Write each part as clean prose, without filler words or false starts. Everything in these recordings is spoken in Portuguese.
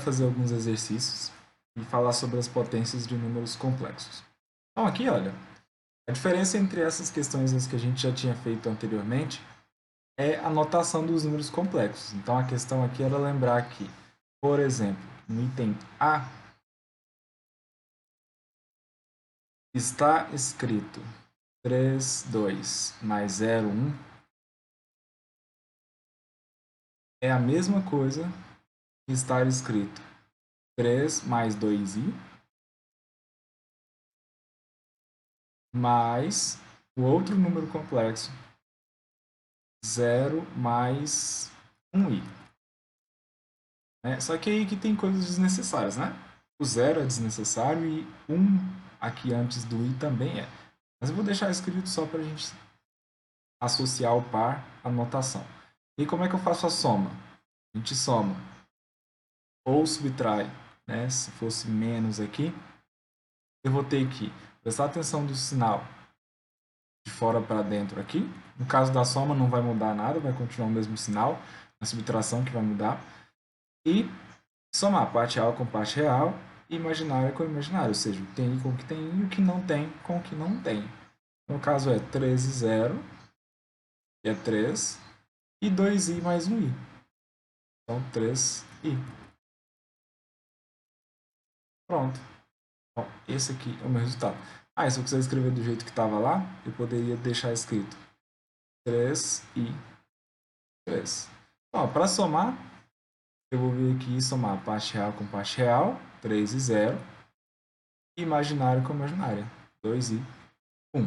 fazer alguns exercícios e falar sobre as potências de números complexos. Então aqui, olha, a diferença entre essas questões que a gente já tinha feito anteriormente é a notação dos números complexos. Então a questão aqui era lembrar que, por exemplo, no item A está escrito 3, 2 mais 0, 1 é a mesma coisa que estar escrito 3 mais 2i mais o outro número complexo 0 mais 1i. Só que aí que tem coisas desnecessárias, né? O 0 é desnecessário e 1 aqui antes do i também é. Mas eu vou deixar escrito só para a gente associar o par à notação. E como é que eu faço a soma? A gente soma ou subtrai, né? Se fosse menos aqui, eu vou ter que prestar atenção do sinal de fora para dentro aqui. No caso da soma não vai mudar nada, vai continuar o mesmo sinal. A subtração que vai mudar. E somar parte real com parte real e imaginária com imaginária, ou seja, o que tem com o que tem e o que não tem com o que não tem. No caso é 13 e 0, que é 3, e 2i mais 1i. Então 3i. Pronto. Bom, esse aqui é o meu resultado. Ah, e se eu quiser escrever do jeito que estava lá, eu poderia deixar escrito 3i 3. Bom, para somar, eu vou vir aqui e somar parte real com parte real, 3 e 0, e imaginário com imaginária, 2i 1.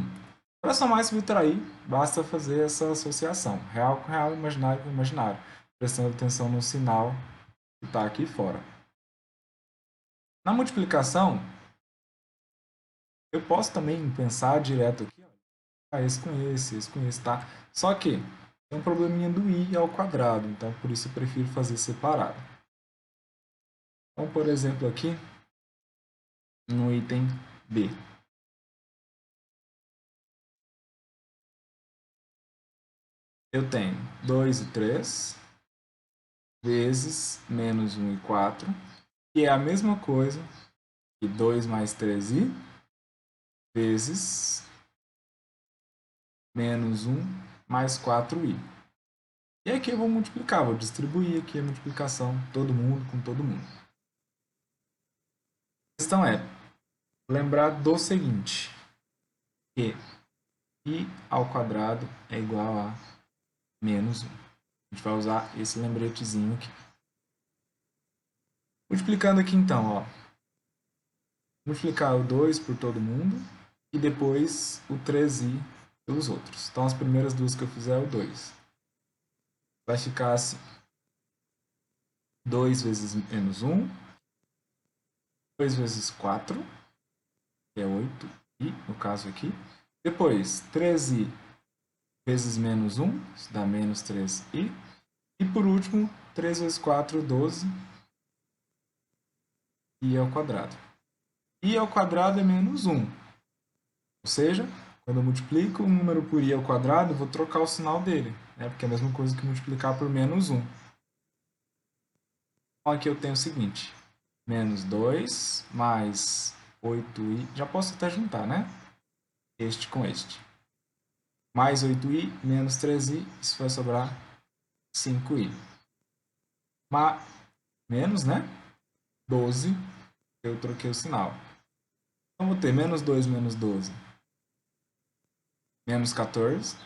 Para somar e subtrair, basta fazer essa associação, real com real, imaginário com imaginário, prestando atenção no sinal que está aqui fora. Na multiplicação, eu posso também pensar direto aqui, esse com esse, tá? Só que tem um probleminha do i ao quadrado, então por isso eu prefiro fazer separado. Então, por exemplo, aqui, no item B. Eu tenho 2 e 3 vezes menos 1 e 4, que é a mesma coisa que 2 mais 3i vezes menos 1 mais 4i. E aqui eu vou multiplicar, vou distribuir aqui a multiplicação, todo mundo com todo mundo. A questão é lembrar do seguinte, que i ao quadrado é igual a menos 1. A gente vai usar esse lembretezinho aqui. Multiplicando aqui então, ó, multiplicar o 2 por todo mundo e depois o 3i pelos outros. Então as primeiras duas que eu fizer é o 2. Vai ficar assim. 2 vezes menos 1, 2 vezes 4, que é 8i, no caso aqui. Depois, 13i vezes menos 1, isso dá menos 3i. E por último, 3 vezes 4, 12, i ao quadrado. I ao quadrado é menos 1. Ou seja, quando eu multiplico um número por i ao quadrado, eu vou trocar o sinal dele, né? Porque é a mesma coisa que multiplicar por menos 1. Então aqui eu tenho o seguinte, menos 2 mais 8i, já posso até juntar, né? Este com este. Mais 8i menos 3i, isso vai sobrar 5i. Menos, né? 12, eu troquei o sinal. Então vou ter menos 2 menos 12, menos 14.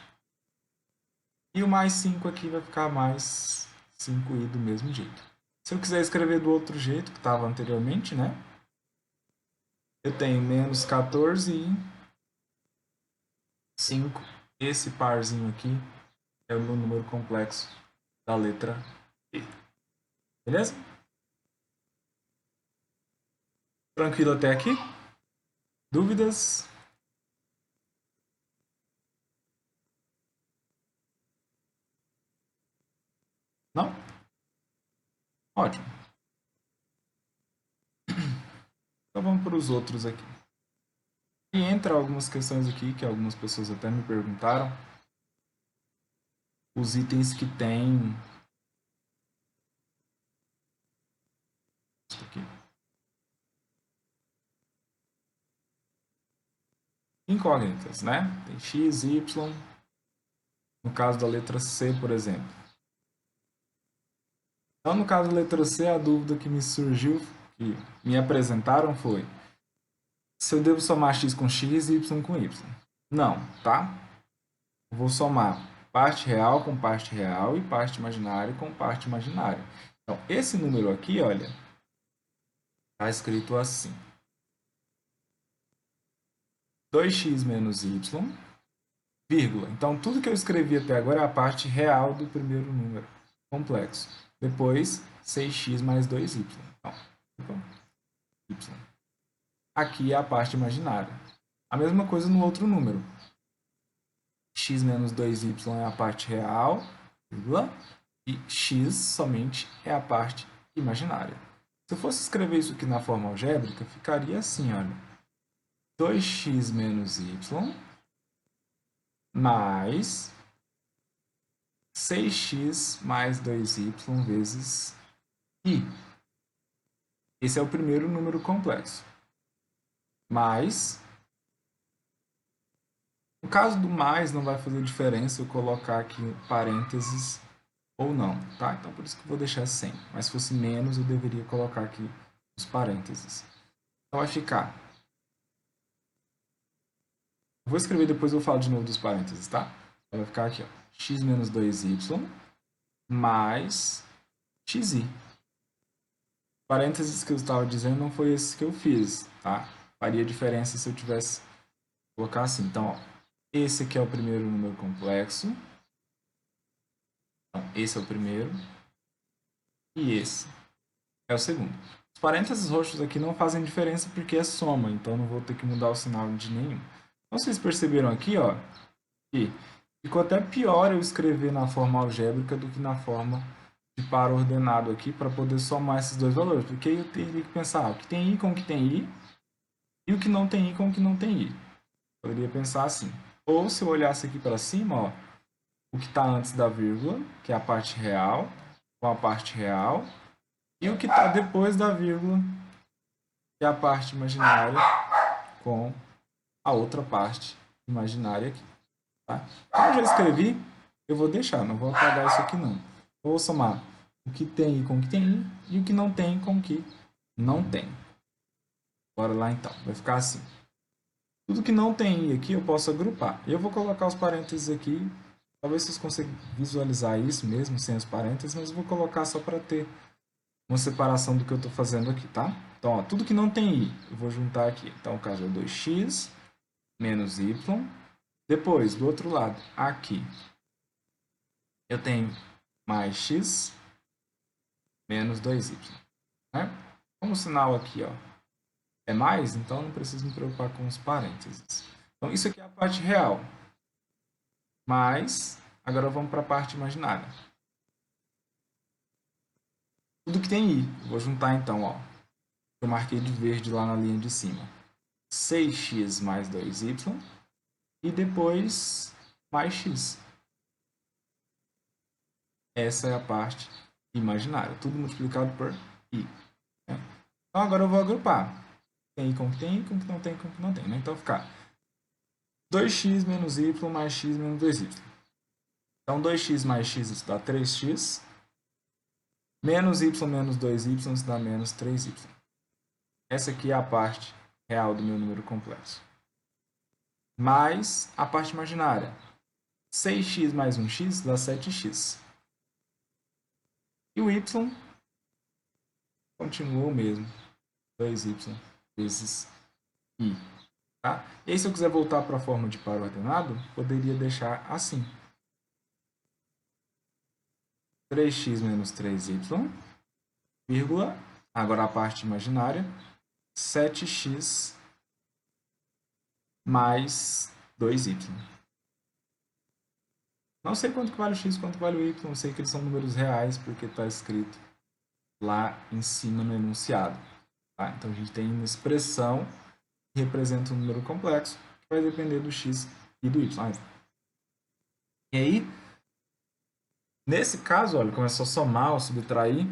E o mais 5 aqui vai ficar mais 5i do mesmo jeito. Se eu quiser escrever do outro jeito, que estava anteriormente, né? Eu tenho menos 14 e 5. Esse parzinho aqui é o meu número complexo da letra E. Beleza? Tranquilo até aqui? Dúvidas? Não? Ótimo. Então vamos para os outros aqui. E entra algumas questões aqui que algumas pessoas até me perguntaram. Os itens que tem dígito aqui. Incógnitas, né? Tem x, y, no caso da letra C, por exemplo. Então, no caso da letra C, a dúvida que me surgiu, que me apresentaram foi se eu devo somar x com x e y com y. Não, tá? Eu vou somar parte real com parte real e parte imaginária com parte imaginária. Então, esse número aqui, olha, está escrito assim. 2x menos y, vírgula. Então, tudo que eu escrevi até agora é a parte real do primeiro número complexo. Depois, 6x mais 2y. Então, y. Aqui é a parte imaginária. A mesma coisa no outro número. X menos 2y é a parte real, vírgula, e x somente é a parte imaginária. Se eu fosse escrever isso aqui na forma algébrica, ficaria assim, olha. 2x menos y mais 6x mais 2y vezes i. Esse é o primeiro número complexo. Mais, no caso do mais, não vai fazer diferença eu colocar aqui parênteses ou não, tá? Então, por isso que eu vou deixar 100. Mas se fosse menos, eu deveria colocar aqui os parênteses. Então, vai ficar... Vou escrever depois, eu falo de novo dos parênteses, tá? Então, vai ficar aqui, ó, x menos 2y mais xi. Parênteses que eu estava dizendo não foi esse que eu fiz, tá? Faria diferença se eu tivesse colocar assim. Então, ó, esse aqui é o primeiro número complexo. Então, esse é o primeiro. E esse é o segundo. Os parênteses roxos aqui não fazem diferença porque é soma, então não vou ter que mudar o sinal de nenhum. Então, vocês perceberam aqui, ó, que ficou até pior eu escrever na forma algébrica do que na forma de par ordenado aqui para poder somar esses dois valores. Porque eu teria que pensar o que tem i com o que tem i e o que não tem i com o que não tem i. Poderia pensar assim. Ou se eu olhasse aqui para cima, ó, o que está antes da vírgula, que é a parte real, com a parte real, e o que está depois da vírgula, que é a parte imaginária, com a outra parte imaginária aqui. Tá? Como eu já escrevi, eu vou deixar, não vou apagar isso aqui não. Eu vou somar o que tem i com o que tem i e o que não tem com o que não tem. Bora lá então, vai ficar assim. Tudo que não tem i aqui eu posso agrupar. Eu vou colocar os parênteses aqui. Talvez vocês consigam visualizar isso mesmo sem os parênteses, mas eu vou colocar só para ter uma separação do que eu estou fazendo aqui, tá? Então, ó, tudo que não tem i, eu vou juntar aqui. Então, o caso é 2x menos y. Depois, do outro lado, aqui, eu tenho mais x menos 2y. Né? Como o sinal aqui, ó, é mais, então não preciso me preocupar com os parênteses. Então, isso aqui é a parte real. Mas, agora vamos para a parte imaginária. Tudo que tem i. Vou juntar então, ó. Eu marquei de verde lá na linha de cima. 6x mais 2y. E depois, mais x. Essa é a parte imaginária. Tudo multiplicado por i. Né? Então, agora eu vou agrupar. Tem i com que tem i, com que não tem, com que não tem. Né? Então, vai ficar 2x menos y mais x menos 2y. Então, 2x mais x isso dá 3x. Menos y menos 2y isso dá menos 3y. Essa aqui é a parte real do meu número complexo. Mais a parte imaginária. 6x mais 1x dá 7x. E o y continua o mesmo. 2y vezes i. Tá? E aí, se eu quiser voltar para a forma de par ordenado, poderia deixar assim. 3x menos 3y, vírgula, agora a parte imaginária, 7x mais 2y. Não sei quanto que vale o x, quanto vale o y, não sei que eles são números reais, porque está escrito lá em cima no enunciado. Tá? Então, a gente tem uma expressão que representa um número complexo, que vai depender do x e do y. E aí, nesse caso, olha, como é só somar ou subtrair,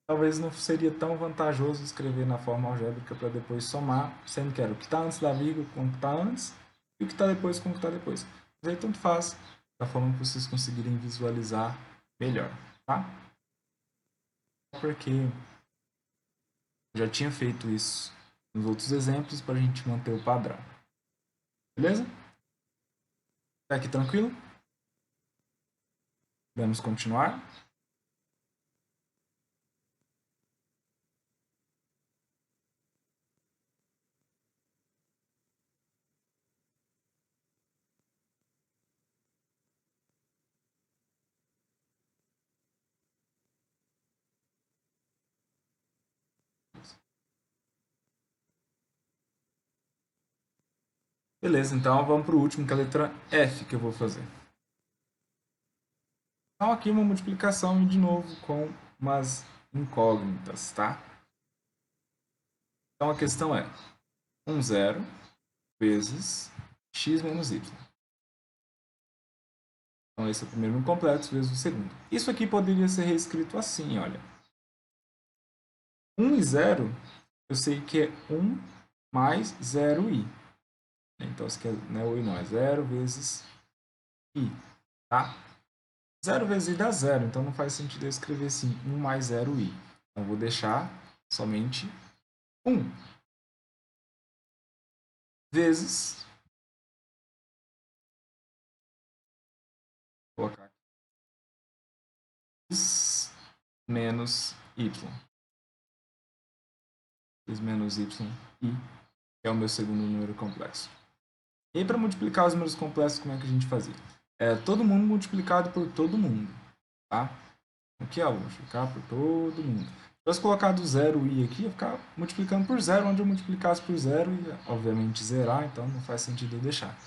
talvez não seria tão vantajoso escrever na forma algébrica para depois somar, sendo que era o que está antes da vírgula com o que está antes e o que está depois com o que está depois. Mas aí tanto faz, da forma que vocês conseguirem visualizar melhor, tá? Porque eu já tinha feito isso nos outros exemplos para a gente manter o padrão. Beleza? Tá aqui tranquilo? Vamos continuar? Beleza, então vamos para o último, que é a letra F que eu vou fazer. Então aqui uma multiplicação de novo com umas incógnitas, tá? Então a questão é 0 vezes x menos y. Então esse é o primeiro número complexo vezes o segundo. Isso aqui poderia ser reescrito assim, olha. 1 e 0, eu sei que é 1 mais 0i. Então isso aqui não é o i não, é 0 vezes i, tá? 0 vezes i dá 0, então não faz sentido eu escrever assim, 1 mais 0i. Então vou deixar somente 1 vezes, vou colocar aqui, x menos y. X menos y, i, que é o meu segundo número complexo. E para multiplicar os números complexos, como é que a gente fazia? É todo mundo multiplicado por todo mundo, tá? Aqui, ó, vou multiplicar por todo mundo. Se eu fosse colocar do zero i aqui, eu ia ficar multiplicando por zero, onde eu multiplicasse por zero ia, obviamente, zerar, então não faz sentido eu deixar.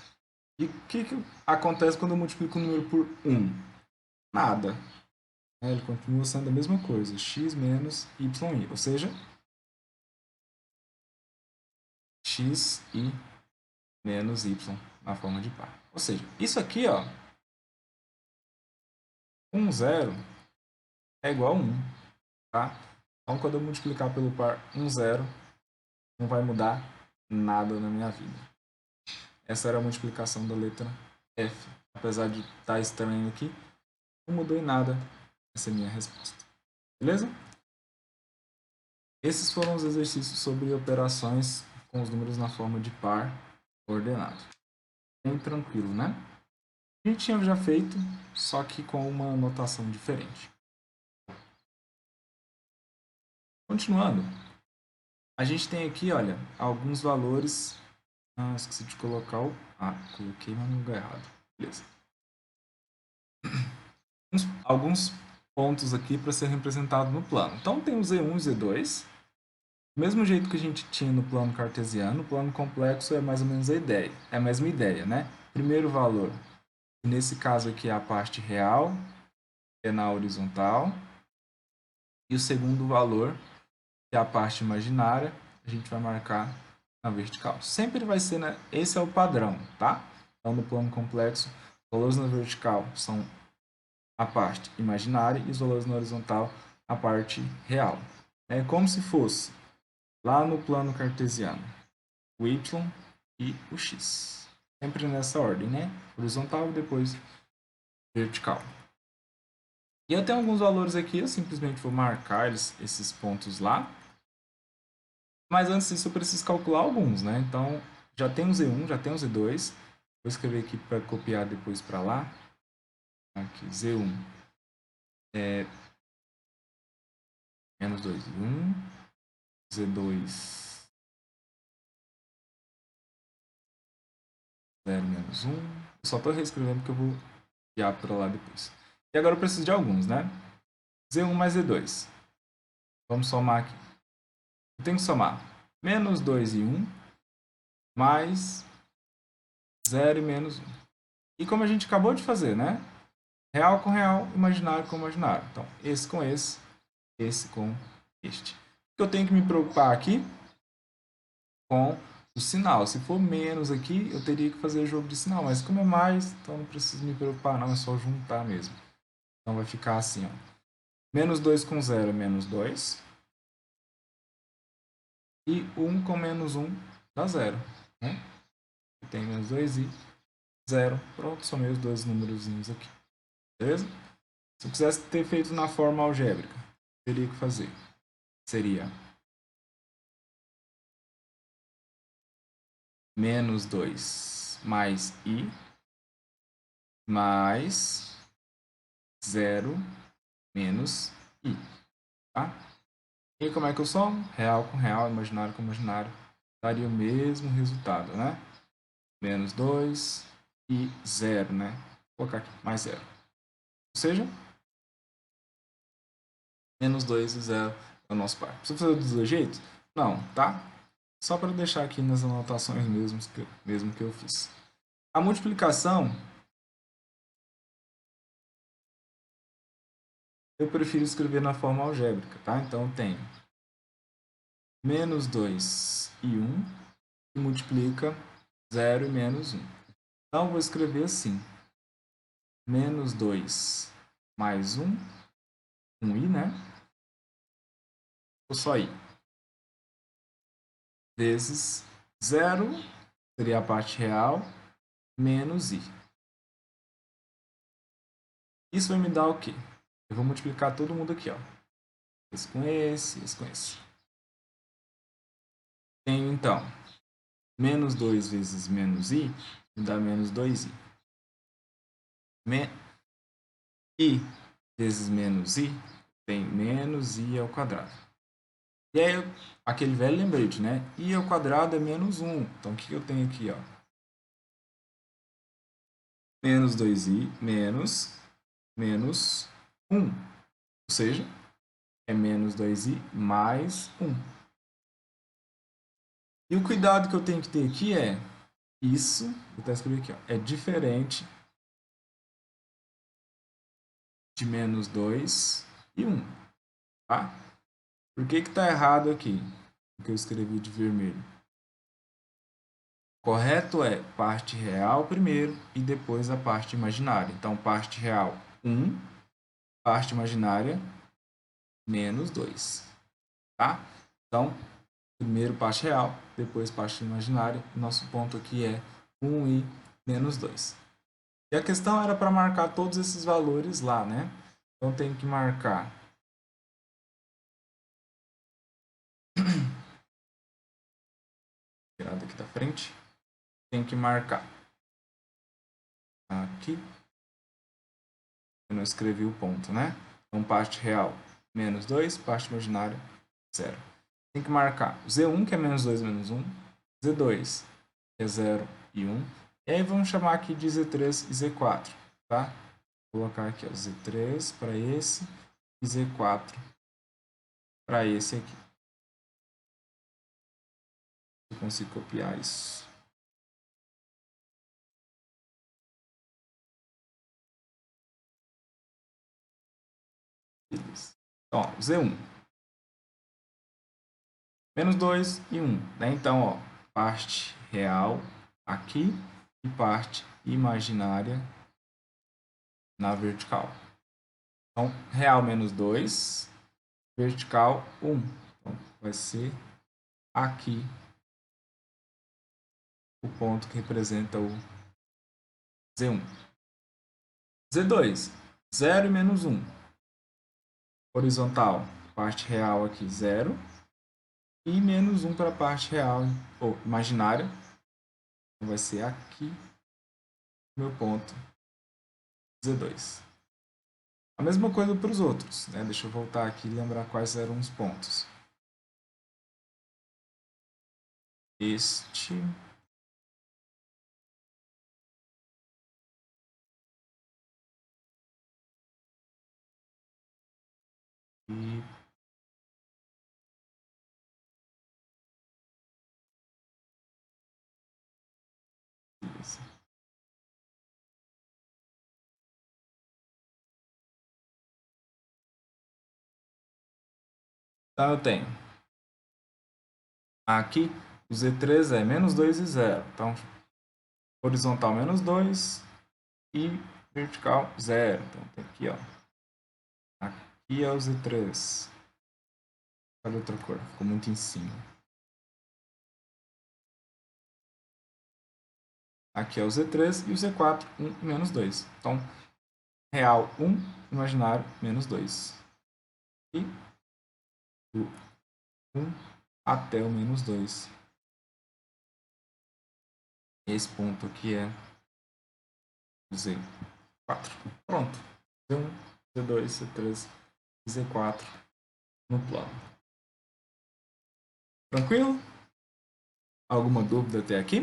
E o que acontece quando eu multiplico o número por 1? Nada. Ele continua sendo a mesma coisa, x menos yi, ou seja, x e menos y na forma de par. Ou seja, isso aqui, ó, 0 é igual a 1, tá? Então, quando eu multiplicar pelo par 0, não vai mudar nada na minha vida. Essa era a multiplicação da letra F. Apesar de estar estranho aqui, não mudou em nada. Essa é a minha resposta. Beleza? Esses foram os exercícios sobre operações com os números na forma de par ordenado. Bem tranquilo, né? A gente tinha já feito, só que com uma notação diferente. Continuando, a gente tem aqui, olha, alguns valores. Esqueci de colocar o. Coloquei mas no lugar errado. Beleza. Alguns pontos aqui para ser representado no plano. Então tem o Z1 e o Z2. Do mesmo jeito que a gente tinha no plano cartesiano, o plano complexo é mais ou menos a ideia. É a mesma ideia, né? Primeiro valor, nesse caso aqui é a parte real, é na horizontal. E o segundo valor, que é a parte imaginária, a gente vai marcar na vertical. Sempre vai ser, né? Esse é o padrão, tá? Então, no plano complexo, os valores na vertical são a parte imaginária e os valores na horizontal, a parte real. É como se fosse lá no plano cartesiano, o y e o x. Sempre nessa ordem, né? Horizontal e depois vertical. E eu tenho alguns valores aqui, eu simplesmente vou marcar esses pontos lá. Mas antes disso eu preciso calcular alguns, né? Então, já tem o Z1, já tem o Z2. Vou escrever aqui para copiar depois para lá. Aqui, Z1 é menos 2 e 1. Z2 0 menos 1. Eu só estou reescrevendo porque eu vou copiar para lá depois. E agora eu preciso de alguns, né? Z1 mais Z2. Vamos somar aqui. Eu tenho que somar menos 2 e 1 mais 0 e menos 1. E como a gente acabou de fazer, né? Real com real, imaginário com imaginário. Então, esse com esse com este. O que eu tenho que me preocupar aqui com o sinal. Se for menos aqui, eu teria que fazer jogo de sinal. Mas como é mais, então não preciso me preocupar não, é só juntar mesmo. Então vai ficar assim, ó. Menos 2 com 0 é menos 2. E 1 com menos 1 dá 0. Né? Tem menos 2 e 0. Pronto, somei os dois númerozinhos aqui. Beleza? Se eu quisesse ter feito na forma algébrica, teria que fazer. Seria menos 2 mais i mais 0 menos i. Tá? E como é que eu somo? Real com real, imaginário com imaginário. Daria o mesmo resultado, né? Menos 2 e 0, né? Vou colocar aqui, mais 0. Ou seja, menos 2 e 0 é o nosso par. Precisa fazer dos dois jeitos? Não, tá? Só para deixar aqui nas anotações mesmo que eu fiz. A multiplicação, eu prefiro escrever na forma algébrica, tá? Então, eu tenho menos 2 e 1, que multiplica 0 e menos 1. Então, eu vou escrever assim. Menos 2 mais 1, 1i, né? Ou só i. Vezes 0, seria a parte real, menos i. Isso vai me dar o quê? Eu vou multiplicar todo mundo aqui, ó. Esse com esse, esse com esse. Tenho, então, menos 2 vezes menos i, me dá menos 2i. I vezes menos i, tem menos i ao quadrado. E aí, aquele velho lembrete, né? I ao quadrado é menos 1. Então, o que eu tenho aqui, ó? Menos 2i menos 1. Ou seja, é menos 2i mais 1. E o cuidado que eu tenho que ter aqui é isso, vou até escrever aqui, ó, é diferente de menos 2 e 1. Tá? Por que está errado aqui? O que eu escrevi de vermelho. Correto é parte real primeiro e depois a parte imaginária. Então, parte real 1, parte imaginária menos 2. Tá? Então, primeiro parte real, depois parte imaginária. Nosso ponto aqui é 1 e menos 2. E a questão era para marcar todos esses valores lá, né? Então, tem que marcar tirar daqui da frente. Tem que marcar aqui. Eu não escrevi o ponto, né? Então, parte real, menos 2, parte imaginária, 0. Tem que marcar Z1, que é menos 2 menos 1, Z2, que é 0 e 1. E aí, vamos chamar aqui de Z3 e Z4, tá? Vou colocar aqui, ó, Z3 para esse e Z4 para esse aqui. Eu consigo copiar isso. Beleza. Então, ó, Z1. Menos 2 e 1. Né? Então, ó, parte real aqui e parte imaginária na vertical. Então, real menos 2, vertical 1. Então, vai ser aqui o ponto que representa o Z1. Z2, 0 e menos 1. Horizontal, parte real aqui 0. E menos 1 para a parte real, ou imaginária. Então, vai ser aqui o meu ponto Z2. A mesma coisa para os outros, né? Deixa eu voltar aqui e lembrar quais eram os pontos. Este e esse. Então, eu tenho aqui o Z3 é menos 2 e 0. Então, horizontal menos 2 e vertical 0. Então, tem aqui, ó. E é o Z3. Olha outra cor, ficou muito em cima. Aqui é o Z3 e o Z4, 1 menos 2. Então, real 1, imaginário menos 2. E do 1 até o menos 2. Esse ponto aqui é Z4. Pronto. Z1, Z2, Z3, Z4 no plano. Tranquilo? Alguma dúvida até aqui?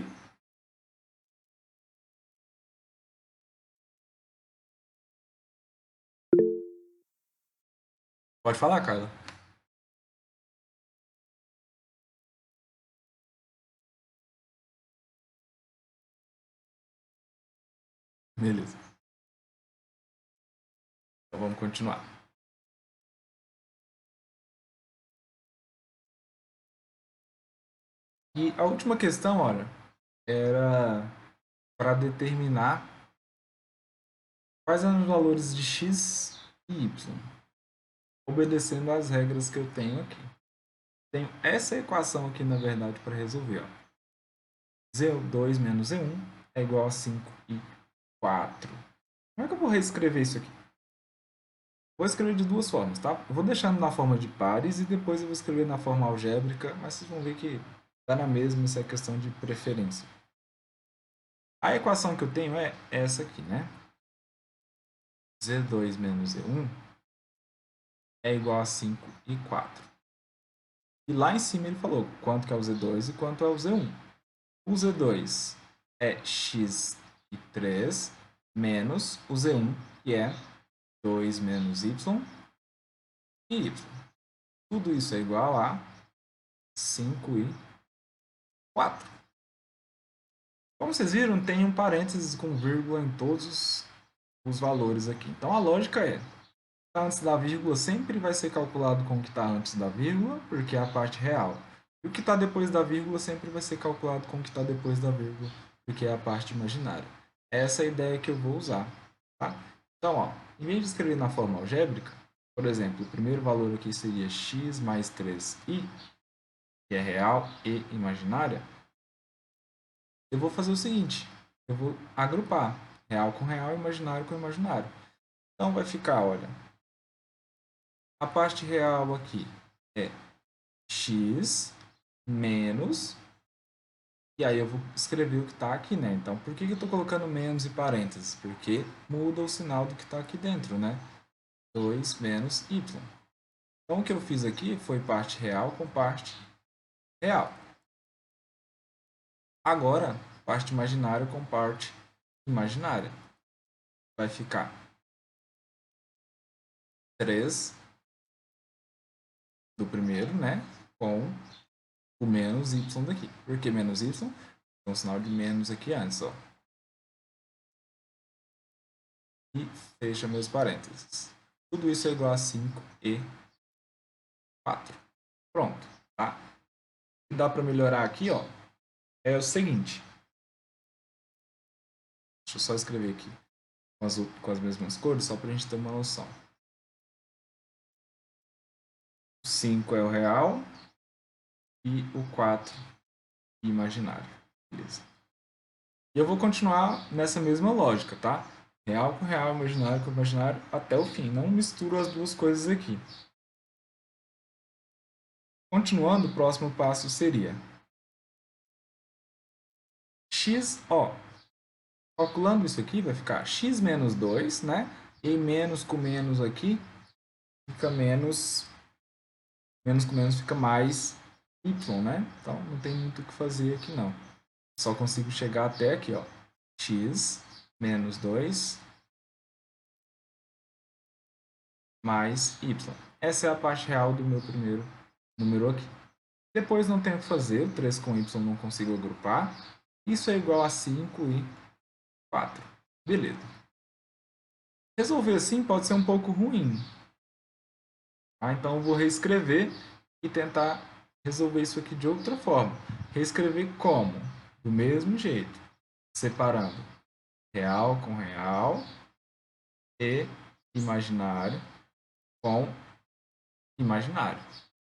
Pode falar, Carla. Beleza. Então vamos continuar. E a última questão, olha, era para determinar quais são os valores de x e y, obedecendo às regras que eu tenho aqui. Tenho essa equação aqui, na verdade, para resolver. Ó. Z2 menos Z1 é igual a 5 e 4. Como é que eu vou reescrever isso aqui? Vou escrever de duas formas, tá? Eu vou deixando na forma de pares e depois eu vou escrever na forma algébrica, mas vocês vão ver que dá na mesma, isso é questão de preferência. A equação que eu tenho é essa aqui, né? Z2 menos Z1 é igual a 5 e 4. E lá em cima ele falou quanto que é o Z2 e quanto é o Z1. O Z2 é x e 3 menos o Z1, que é 2 menos y e y. Tudo isso é igual a 5 e 4. Como vocês viram, tem um parênteses com vírgula em todos os valores aqui. Então a lógica é, está antes da vírgula sempre vai ser calculado com o que está antes da vírgula, porque é a parte real. E o que está depois da vírgula sempre vai ser calculado com o que está depois da vírgula, porque é a parte imaginária. Essa é a ideia que eu vou usar. Tá? Então, ó, em vez de escrever na forma algébrica, por exemplo, o primeiro valor aqui seria x mais 3i, que é real e imaginária, eu vou fazer o seguinte, eu vou agrupar real com real, imaginário com imaginário. Então vai ficar, olha, a parte real aqui é x menos, e aí eu vou escrever o que está aqui, né? Então, por que eu estou colocando menos e parênteses? Porque muda o sinal do que está aqui dentro, né? 2 menos y. Então, o que eu fiz aqui foi parte real com parte real. Agora, parte imaginária com parte imaginária. Vai ficar 3 do primeiro, né? Com o menos y daqui. Por que menos y? Tem um sinal de menos aqui antes, ó. E fecha meus parênteses. Tudo isso é igual a 5 e 4. Pronto, tá? O que dá para melhorar aqui, ó, é o seguinte. Deixa eu só escrever aqui com as mesmas cores, só para a gente ter uma noção. 5 é o real e o 4 imaginário. Beleza. E eu vou continuar nessa mesma lógica, tá? Real com real, imaginário com imaginário, até o fim. Não misturo as duas coisas aqui. Continuando, o próximo passo seria x, ó, calculando isso aqui, vai ficar x menos 2, né? E menos com menos aqui, fica menos com menos fica mais y, né? Então, não tem muito o que fazer aqui, não. Só consigo chegar até aqui, ó. X menos 2 mais y. Essa é a parte real do meu primeiro número aqui. Depois não tenho o que fazer, o 3 com y não consigo agrupar. Isso é igual a 5 e 4. Beleza. Resolver assim pode ser um pouco ruim. Ah, então eu vou reescrever e tentar resolver isso aqui de outra forma. Reescrever como? Do mesmo jeito. Separando real com real e imaginário com imaginário.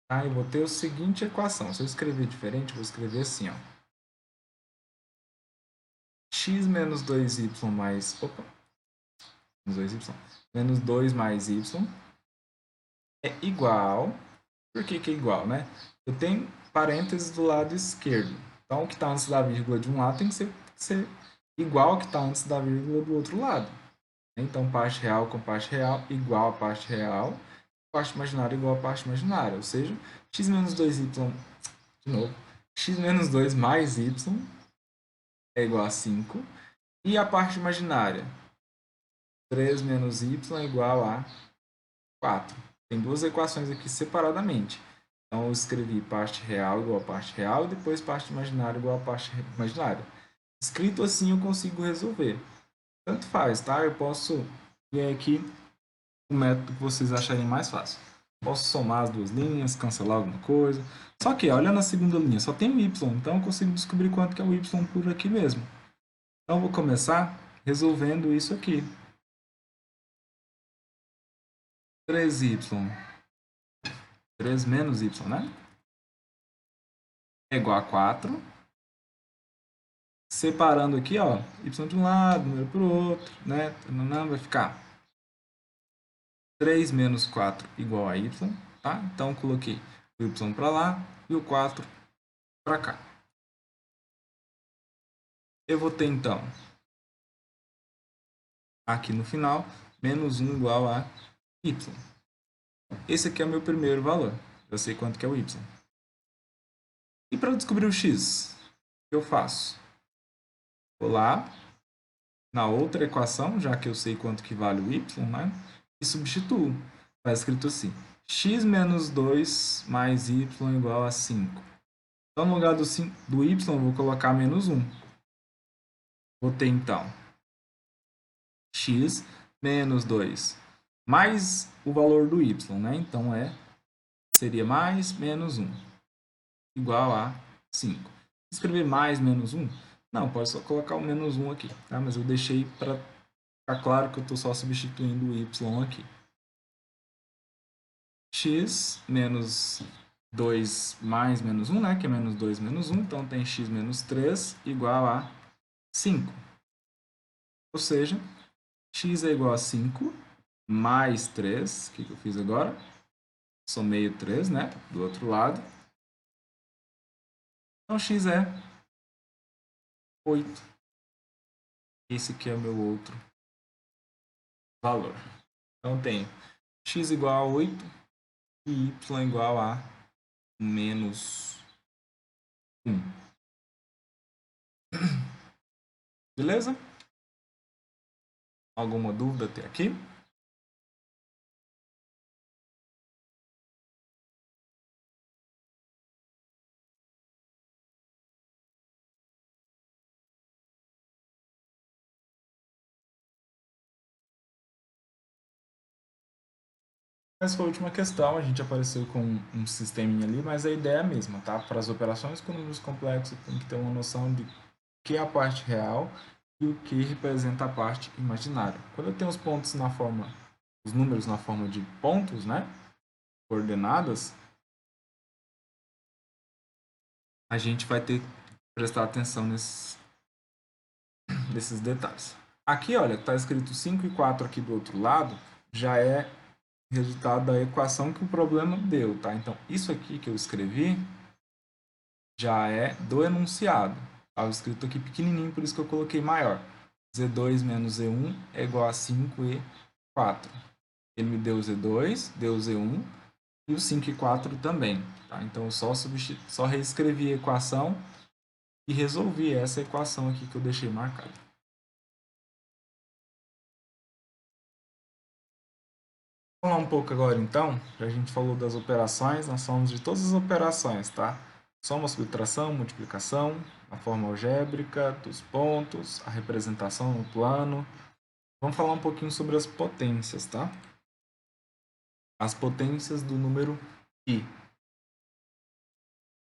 Tá? Eu vou ter a seguinte equação. Se eu escrever diferente, eu vou escrever assim, ó. X menos 2y mais... Opa! Menos 2y. Menos 2 mais y é igual... Por que que é igual, né? Eu tenho parênteses do lado esquerdo. Então, o que está antes da vírgula de um lado tem que ser igual ao que está antes da vírgula do outro lado. Então, parte real com parte real igual a parte real. Parte imaginária igual a parte imaginária. Ou seja, x menos 2y... De novo. X menos 2 mais y é igual a 5. E a parte imaginária? 3 menos y é igual a 4. Tem duas equações aqui separadamente. Então, eu escrevi parte real igual a parte real e depois parte imaginária igual a parte imaginária. Escrito assim, eu consigo resolver. Tanto faz, tá? Eu posso ver aqui o método que vocês acharem mais fácil. Posso somar as duas linhas, cancelar alguma coisa. Só que, olha na segunda linha, só tem o y. Então, eu consigo descobrir quanto que é o y por aqui mesmo. Então, eu vou começar resolvendo isso aqui. 3y, 3 menos y, né? É igual a 4. Separando aqui, ó, y de um lado, número para o outro, né? Não vai ficar 3 menos 4 igual a y, tá? Então, coloquei o y para lá e o 4 para cá. Eu vou ter, então, aqui no final, menos 1 igual a y. Esse aqui é o meu primeiro valor. Eu sei quanto que é o y. E para descobrir o x, o que eu faço? Vou lá na outra equação, já que eu sei quanto que vale o y, né? E substituo. Está escrito assim, x menos 2 mais y igual a 5. Então, no lugar do y, eu vou colocar menos 1. Vou ter, então, x menos 2 mais o valor do y, né? Então, seria mais menos 1 igual a 5. Escrever mais menos 1? Não, pode só colocar o menos 1 aqui, tá? Mas eu deixei para ficar claro que eu estou só substituindo o y aqui. X menos 2 mais menos 1, né? Que é menos 2 menos 1. Então, tem x menos 3 igual a 5. Ou seja, x é igual a 5 mais 3. O que eu fiz agora? Somei o 3, né? Do outro lado. Então, x é 8. Esse aqui é o meu outro valor. Então, tenho x igual a 8 e y igual a menos 1. Beleza? Alguma dúvida até aqui? Essa foi a última questão, a gente apareceu com um sisteminha ali, mas a ideia é a mesma, tá? Para as operações com números complexos, tem que ter uma noção de o que é a parte real e o que representa a parte imaginária. Quando eu tenho os pontos na forma, os números na forma de pontos, né? Coordenadas, a gente vai ter que prestar atenção nesses detalhes. Aqui, olha, está escrito 5 e 4 aqui do outro lado, já é resultado da equação que o problema deu, tá? Então, isso aqui que eu escrevi já é do enunciado. Estava escrito aqui pequenininho, por isso que eu coloquei maior. Z2 menos Z1 é igual a 5E4. Ele me deu Z2, deu Z1 e o 5 e 4 também. Tá? Então, eu só reescrevi a equação e resolvi essa equação aqui que eu deixei marcada. Vamos falar um pouco agora, então. Já a gente falou das operações, nós falamos de todas as operações, tá? Soma, subtração, multiplicação, a forma algébrica, dos pontos, a representação no plano. Vamos falar um pouquinho sobre as potências, tá? As potências do número i. Como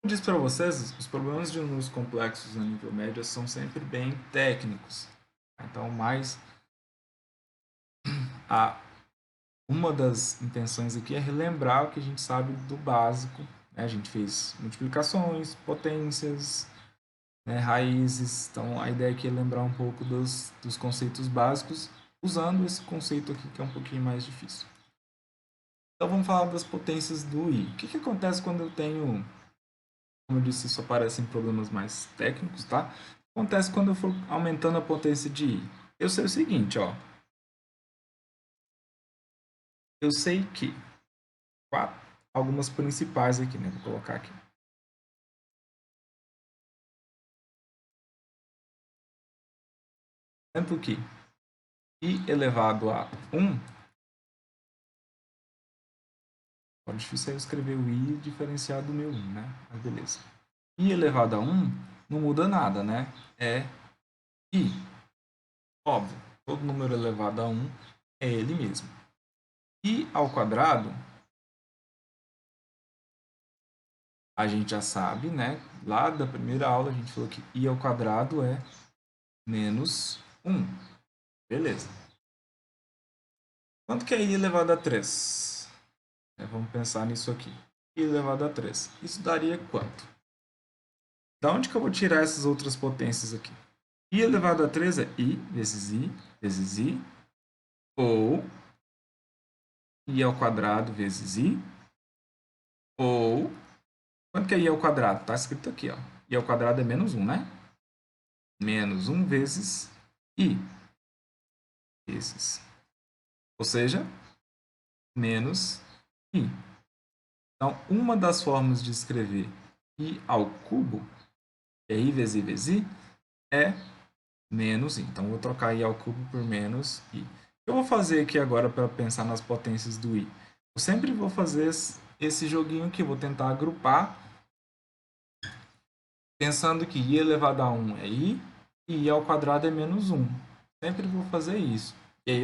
eu disse para vocês, os problemas de números complexos a nível médio são sempre bem técnicos. Então, mais uma das intenções aqui é relembrar o que a gente sabe do básico, né? A gente fez multiplicações, potências, né, raízes. Então, a ideia aqui é lembrar um pouco dos conceitos básicos, usando esse conceito aqui que é um pouquinho mais difícil. Então, vamos falar das potências do i. O que acontece quando eu tenho, como eu disse, isso aparece em problemas mais técnicos, tá? Acontece quando eu for aumentando a potência de i. Eu sei o seguinte, ó. Eu sei que algumas principais aqui, né? Vou colocar aqui. Exemplo que i elevado a 1, pode difícil eu escrever o i diferenciado do meu 1, né? Mas beleza. I elevado a 1 não muda nada, né? É i. Óbvio, todo número elevado a 1 é ele mesmo. I ao quadrado, a gente já sabe, né? Lá da primeira aula a gente falou que i ao quadrado é menos 1. Beleza. Quanto que é i elevado a 3? Vamos pensar nisso aqui. I elevado a 3. Isso daria quanto? Da onde que eu vou tirar essas outras potências aqui? I elevado a 3 é i vezes i, ou i ao quadrado vezes i, ou... Quanto que é i ao quadrado? Está escrito aqui, ó. I ao quadrado é menos 1, né? Menos 1 vezes i. Vezes. Ou seja, menos i. Então, uma das formas de escrever i ao cubo, que é i vezes i, é menos i. Então, vou trocar i ao cubo por menos i. O que eu vou fazer aqui agora para pensar nas potências do i? Eu sempre vou fazer esse joguinho aqui. Vou tentar agrupar, pensando que i elevado a 1 é i e i ao quadrado é menos 1. Sempre vou fazer isso. E aí,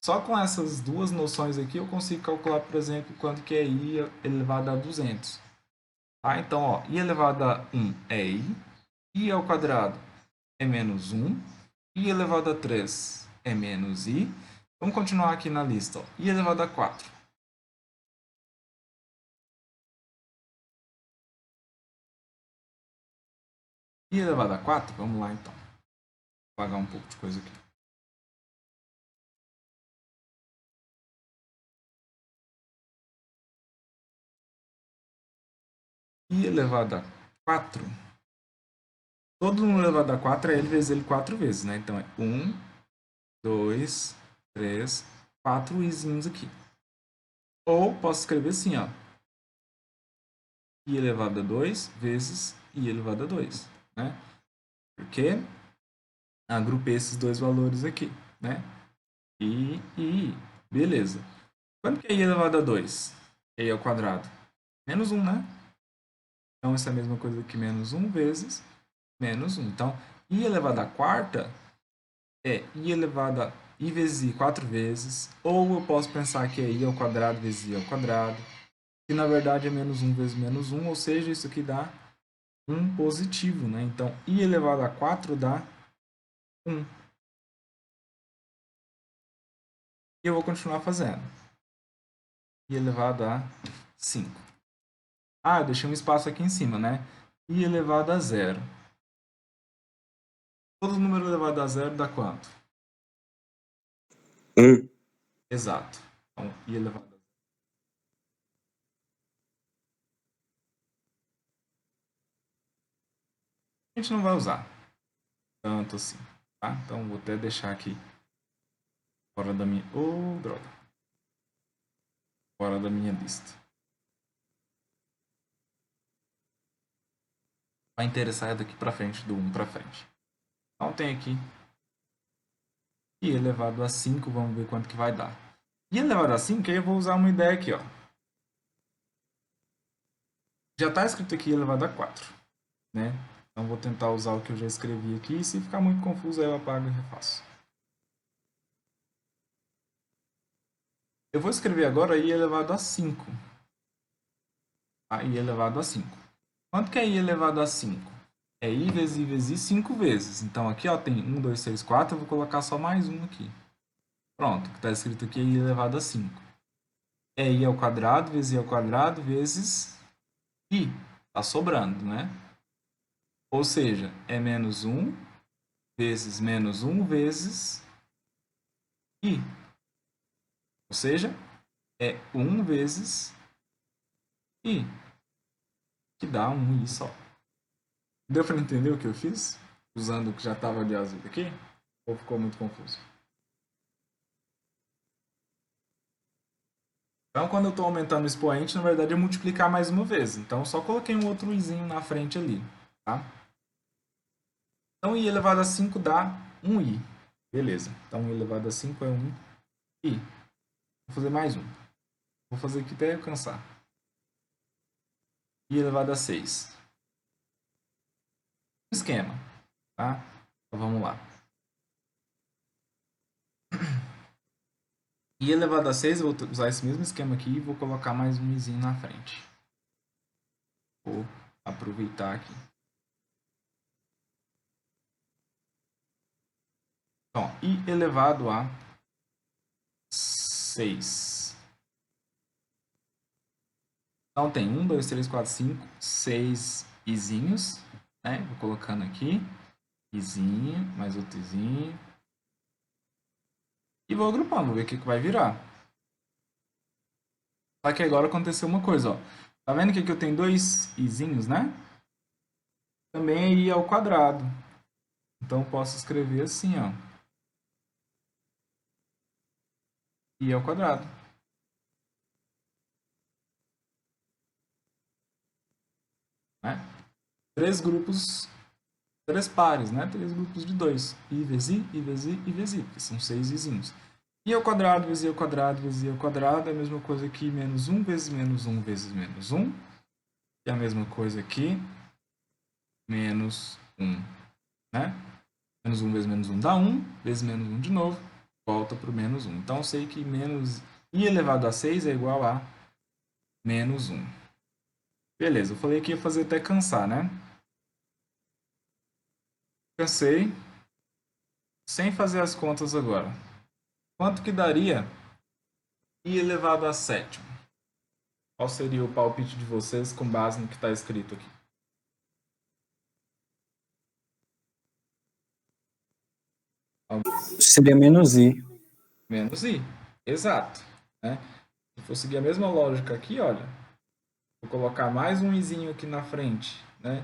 só com essas duas noções aqui, eu consigo calcular, por exemplo, quanto que é i elevado a 200. Tá? Então, ó, i elevado a 1 é i ao quadrado é menos 1, i elevado a 3 é menos i. Vamos continuar aqui na lista. Ó. I elevado a 4. I elevado a 4, vamos lá então. Vou apagar um pouco de coisa aqui. I elevado a 4. Todo número elevado a 4 é ele vezes ele 4 vezes, né? Então é 1, 2, 3, 4 izinhos aqui. Ou posso escrever assim, ó. I elevado a 2 vezes i elevado a 2, né? Porque agrupei esses dois valores aqui, né? I. Beleza. Quanto que é i elevado a 2? I ao quadrado. Menos 1, né? Então, isso é a mesma coisa que menos 1 vezes menos 1. Então, i elevado a quarta é i elevado a i vezes i 4 vezes. Ou eu posso pensar que é i ao quadrado vezes i ao quadrado. Que, na verdade, é menos 1 vezes menos 1. Ou seja, isso aqui dá 1 positivo, né? Então, i elevado a 4 dá 1. E eu vou continuar fazendo. I elevado a 5. Ah, eu deixei um espaço aqui em cima, né? I elevado a 0. Todo número elevado a 0 dá quanto? 1. Exato. Então, I elevado a 0. A gente não vai usar tanto assim, tá? Então, vou até deixar aqui fora da minha... Oh, droga. Fora da minha lista. Vai interessar é daqui para frente, do 1 para frente. Então, tem aqui I elevado a 5, vamos ver quanto que vai dar. I elevado a 5, aí eu vou usar uma ideia aqui, ó. Já está escrito aqui I elevado a 4, né? Então, vou tentar usar o que eu já escrevi aqui. Se ficar muito confuso, aí eu apago e refaço. Eu vou escrever agora i elevado a 5. I elevado a 5. Quanto que é i elevado a 5? É i vezes i vezes i 5 vezes. Então, aqui ó, tem 1, 2, 3, 4. Eu vou colocar só mais um aqui. Pronto, o que está escrito aqui é i elevado a 5. é i ao quadrado vezes i ao quadrado vezes i. Tá sobrando, né? Ou seja, é menos 1 vezes menos 1 vezes i. Ou seja, é 1 vezes i, que dá um i só. Deu para entender o que eu fiz? Usando o que já estava de azul aqui? Ou ficou muito confuso? Então, quando eu estou aumentando o expoente, na verdade é multiplicar mais uma vez. Então, só coloquei um outro izinho na frente ali. Tá? Então, i elevado a 5 dá 1i. Beleza. Então, i elevado a 5 é 1i. Vou fazer mais um. Vou fazer aqui até eu cansar. I elevado a 6. Esquema. Tá? Então, vamos lá. I elevado a 6, eu vou usar esse mesmo esquema aqui e vou colocar mais um izinho na frente. Vou aproveitar aqui. Então, i elevado a 6. Então, tem 1, 2, 3, 4, 5, 6 izinhos. Né? Vou colocando aqui. Izinho, mais outro izinho. E vou agrupando, vou ver o que vai virar. Só que agora aconteceu uma coisa, ó. Tá vendo que aqui eu tenho dois izinhos, né? Também é i ao quadrado. Então, eu posso escrever assim, ó. I ao quadrado. Né? Três grupos, três pares, né? Três grupos de dois. I vezes I, I vezes I, I vezes I, que são seis izinhos. I ao quadrado vezes I ao quadrado vezes I ao quadrado é a mesma coisa que menos 1 vezes menos 1 vezes menos 1. E a mesma coisa aqui, menos 1. Né? Menos 1 vezes menos 1 dá 1, vezes menos 1 de novo, volta para o menos 1. Então, eu sei que menos I elevado a 6 é igual a menos 1. Beleza, eu falei que ia fazer até cansar, né? Cansei, sem fazer as contas agora. Quanto que daria I elevado a 7? Qual seria o palpite de vocês com base no que está escrito aqui? Seria menos i. Menos I, exato. Né? Se for seguir a mesma lógica aqui, olha, vou colocar mais um izinho aqui na frente, né?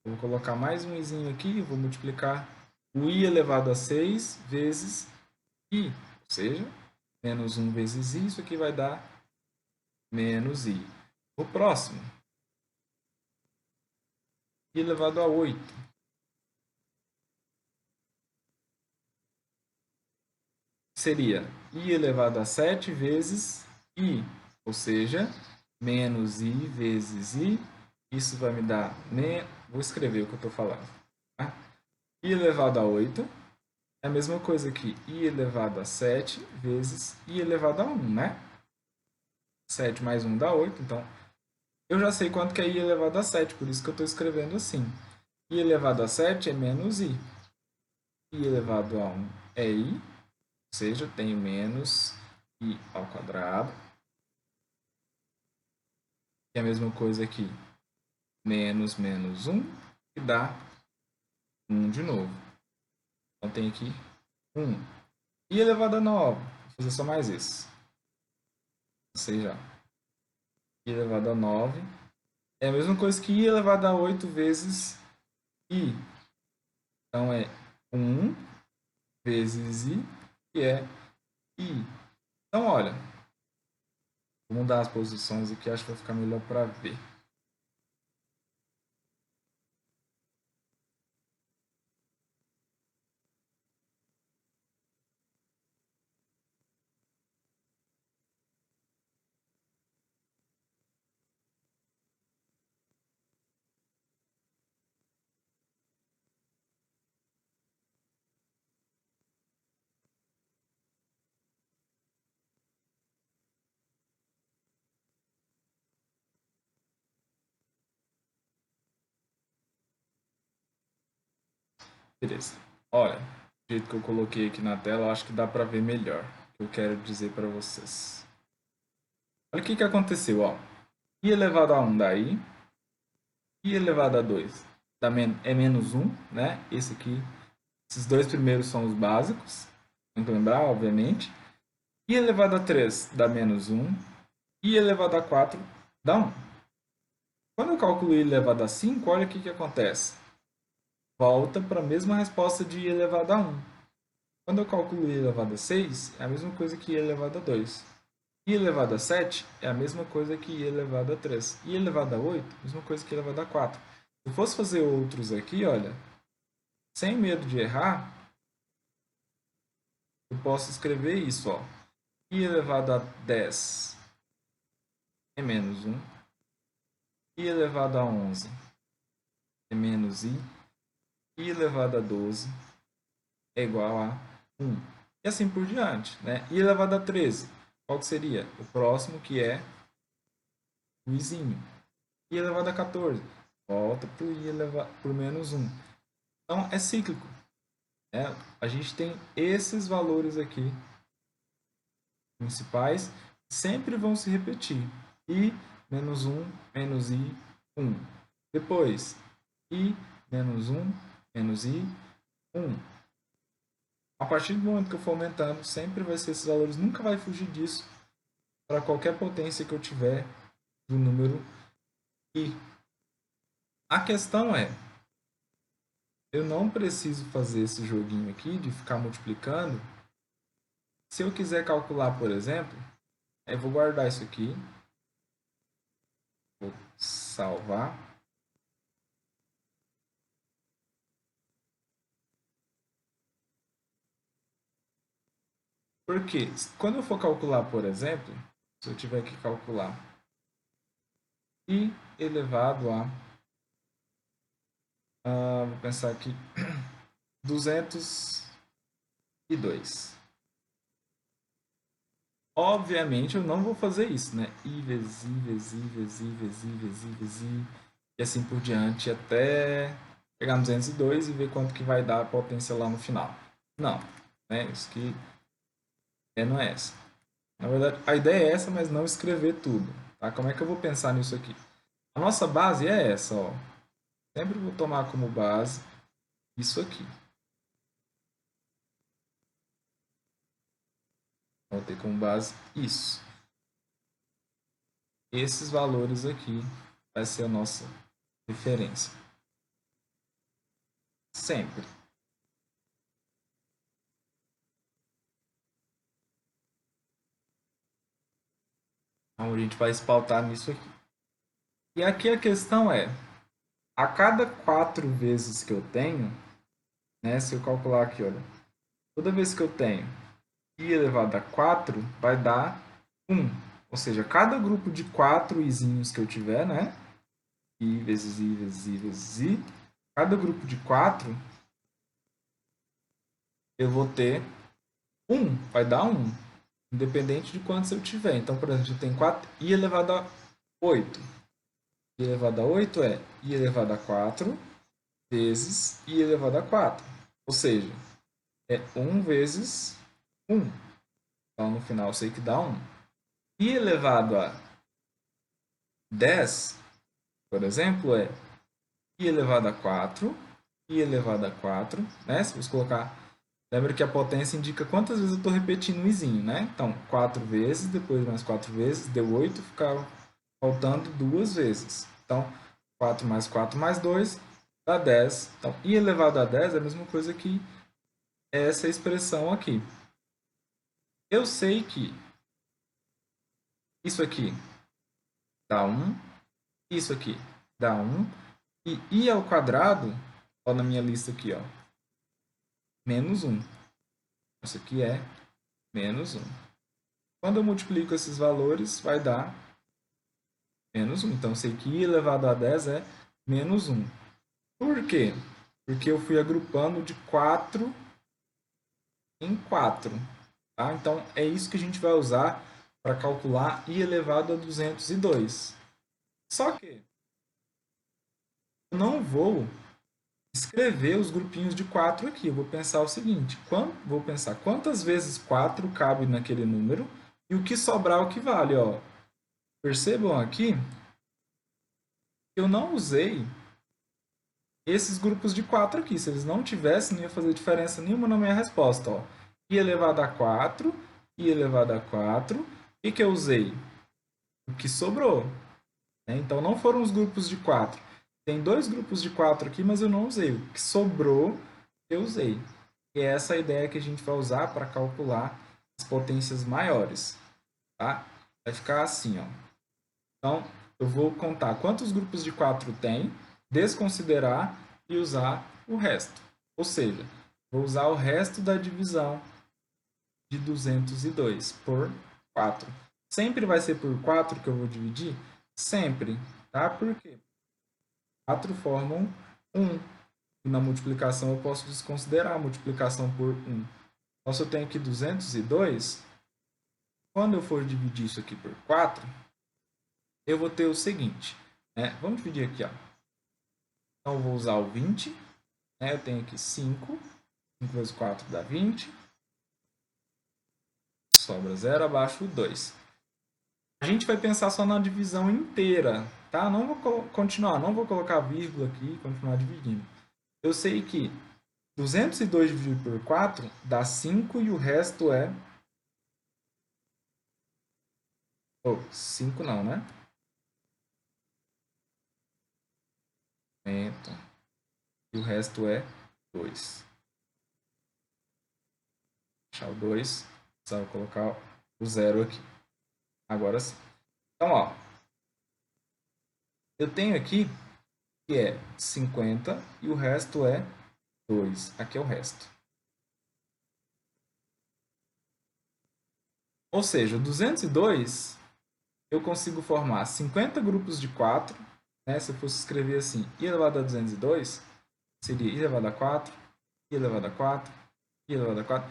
Vou colocar mais um izinho aqui, vou multiplicar o i elevado a 6 vezes i, ou seja, menos 1 vezes i, isso aqui vai dar menos i. O próximo, i elevado a 8. Seria i elevado a 7 vezes i, ou seja, menos i vezes i. Isso vai me dar... Vou escrever o que eu estou falando. Tá? I elevado a 8 é a mesma coisa que i elevado a 7 vezes i elevado a 1, né? 7 mais 1 dá 8, então eu já sei quanto que é i elevado a 7, por isso que eu estou escrevendo assim. I elevado a 7 é menos i. I elevado a 1 é i, ou seja, eu tenho menos i ao quadrado. E a mesma coisa aqui, menos menos 1, que dá 1 de novo. Então tem aqui 1. I elevado a 9, vou fazer só mais isso. Ou seja, i elevado a 9 é a mesma coisa que i elevado a 8 vezes i. Então é 1 vezes i, que é i. Então, olha, vou mudar as posições aqui, acho que vai ficar melhor para ver. Beleza. Olha, do jeito que eu coloquei aqui na tela, eu acho que dá para ver melhor o que eu quero dizer para vocês. Olha o que aconteceu, ó. I elevado a 1 dá I. I elevado a 2 é menos 1, né? Esse aqui, esses dois primeiros são os básicos. Tem que lembrar, obviamente. I elevado a 3 dá menos 1. I elevado a 4 dá 1. Quando eu calculo I elevado a 5, olha o que acontece. Volta para a mesma resposta de I elevado a 1. Quando eu calculo I elevado a 6, é a mesma coisa que I elevado a 2. I elevado a 7 é a mesma coisa que I elevado a 3. I elevado a 8 é a mesma coisa que I elevado a 4. Se eu fosse fazer outros aqui, olha, sem medo de errar, eu posso escrever isso, ó. I elevado a 10 é menos 1. I elevado a 11 é menos I. I elevado a 12 é igual a 1. E assim por diante, né? I elevado a 13, qual que seria? O próximo, que é o izinho. I elevado a 14, volta para o I elevado por menos 1. Então, é cíclico. Né? A gente tem esses valores aqui principais, sempre vão se repetir. I, menos 1, menos I, 1. Depois, I, menos 1, menos I, 1. A partir do momento que eu for aumentando, sempre vai ser esses valores, nunca vai fugir disso para qualquer potência que eu tiver do número I. A questão é, eu não preciso fazer esse joguinho aqui de ficar multiplicando. Se eu quiser calcular, por exemplo, eu vou guardar isso aqui, vou salvar. Porque quando eu for calcular, por exemplo, se eu tiver que calcular I elevado a, vou pensar aqui, 202. Obviamente eu não vou fazer isso, né? I vezes I vezes I vezes I vezes I vezes I vezes I e assim por diante até pegar no 202 e ver quanto que vai dar a potência lá no final. Não, né? Isso que não é essa. Na verdade, a ideia é essa, mas não escrever tudo. Tá? Como é que eu vou pensar nisso aqui? A nossa base é essa, ó. Sempre vou tomar como base isso aqui. Vou ter como base isso. Esses valores aqui vai ser a nossa referência. Sempre. Então a gente vai se pautar nisso aqui. E aqui a questão é, a cada 4 vezes que eu tenho, né, se eu calcular aqui, olha, toda vez que eu tenho I elevado a 4, vai dar 1. Ou seja, cada grupo de 4 izinhos que eu tiver, né, I vezes I vezes I vezes I, cada grupo de 4, eu vou ter 1, vai dar 1, independente de quantos eu tiver. Então, por exemplo, eu tenho 4, I elevado a 8. I elevado a 8 é I elevado a 4 vezes I elevado a 4. Ou seja, é 1 vezes 1. Então, no final, eu sei que dá 1. I elevado a 10, por exemplo, é I elevado a 4, I elevado a 4, né? Se você colocar... Lembra que a potência indica quantas vezes eu estou repetindo o izinho, né? Então, 4 vezes, depois mais 4 vezes, deu 8, ficava faltando 2 vezes. Então, 4 mais 2 dá 10. Então, I elevado a 10 é a mesma coisa que essa expressão aqui. Eu sei que isso aqui dá 1, isso aqui dá 1, e I ao quadrado, ó, na minha lista aqui, ó, menos 1. Isso aqui é menos 1. Quando eu multiplico esses valores, vai dar menos 1. Então, eu sei que I elevado a 10 é menos 1. Por quê? Porque eu fui agrupando de 4 em 4. Tá? Então, é isso que a gente vai usar para calcular I elevado a 202. Só que eu não vou escrever os grupinhos de 4 aqui. Eu vou pensar o seguinte, vou pensar quantas vezes 4 cabe naquele número e o que sobrar é o que vale. Ó. Percebam aqui que eu não usei esses grupos de 4 aqui. Se eles não tivessem, não ia fazer diferença nenhuma na minha resposta. Ó. I elevado a 4, I elevado a 4. O que eu usei? O que sobrou. Né? Então, não foram os grupos de 4. Tem 2 grupos de 4 aqui, mas eu não usei. O que sobrou, eu usei. E é essa a ideia que a gente vai usar para calcular as potências maiores. Tá? Vai ficar assim. Ó. Então, eu vou contar quantos grupos de 4 tem, desconsiderar e usar o resto. Ou seja, vou usar o resto da divisão de 202 por 4. Sempre vai ser por 4 que eu vou dividir? Sempre. Tá? Por quê? 4 formam 1. E na multiplicação eu posso desconsiderar a multiplicação por 1. Então, se eu tenho aqui 202, quando eu for dividir isso aqui por 4, eu vou ter o seguinte. Né? Vamos dividir aqui. Ó. Então, eu vou usar o 20. Né? Eu tenho aqui 5. 5 vezes 4 dá 20. Sobra 0 abaixo 2. A gente vai pensar só na divisão inteira. Tá? Não vou continuar, não vou colocar vírgula aqui e continuar dividindo. Eu sei que 202 dividido por 4 dá 5 e o resto é... 5 não, né? E o resto é 2. Deixar o 2. Precisava colocar o 0 aqui. Agora sim. Então, ó. Eu tenho aqui que é 50 e o resto é 2. Aqui é o resto. Ou seja, 202 eu consigo formar 50 grupos de 4. Né? Se eu fosse escrever assim, i elevado a 202, seria i elevado a 4, i elevado a 4, i elevado a 4.